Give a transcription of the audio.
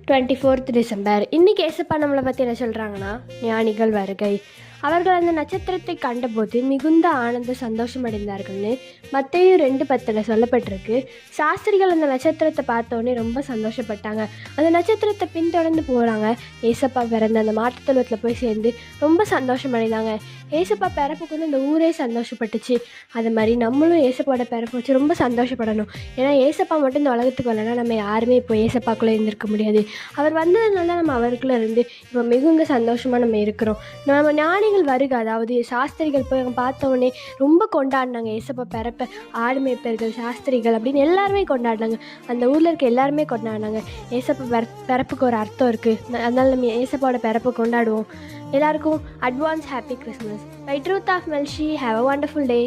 24th December. இன்னைக்கு ஏசப்பா நம்மளை பற்றி என்ன சொல்கிறாங்கன்னா, ஞானிகள் வருகை. அவர்கள் அந்த நட்சத்திரத்தை கண்டபோது மிகுந்த ஆனந்த சந்தோஷம் அடைந்தார்கள்னு மத்தேயு 2:10 சொல்லப்பட்டிருக்கு. சாஸ்திரிகள் அந்த நட்சத்திரத்தை பார்த்தோன்னே ரொம்ப சந்தோஷப்பட்டாங்க. அந்த நட்சத்திரத்தை பின்தொடர்ந்து போகிறாங்க. ஏசப்பா பிறந்த அந்த மாட்டுத்தொழுவத்தில் போய் சேர்ந்து ரொம்ப சந்தோஷம் அடைந்தாங்க. ஏசப்பா பிறப்புக்கு வந்து அந்த ஊரே சந்தோஷப்பட்டுச்சு. அது மாதிரி நம்மளும் ஏசப்பாவோட பிறப்பு வச்சு ரொம்ப சந்தோஷப்படணும். ஏன்னா ஏசப்பா மட்டும் இந்த உலகத்துக்கு வரலன்னா நம்ம யாருமே இப்போ ஏசப்பாக்குள்ளே இருந்திருக்க முடியாது. அவர் வந்ததுனால நம்ம அவருக்குள்ளே இருந்து இப்போ மிகுந்த சந்தோஷமாக நம்ம இருக்கிறோம். நம்ம ஞானிகள் வருக, அதாவது சாஸ்திரிகள் போய் அவங்க பார்த்தோன்னே ரொம்ப கொண்டாடினாங்க. ஏசப்பா பிறப்பை ஆடு மேய்ப்பர்கள், சாஸ்திரிகள் அப்படின்னு எல்லாருமே கொண்டாடினாங்க. அந்த ஊரில் இருக்க எல்லாருமே கொண்டாடினாங்க. ஏசப்பா பிறப்புக்கு ஒரு அர்த்தம் இருக்குது. அதனால நம்ம ஏசப்பாவோட பிறப்பை கொண்டாடுவோம். எல்லாருக்கும் advance happy Christmas. Bye truth of மெல்ஷி. Have a wonderful day.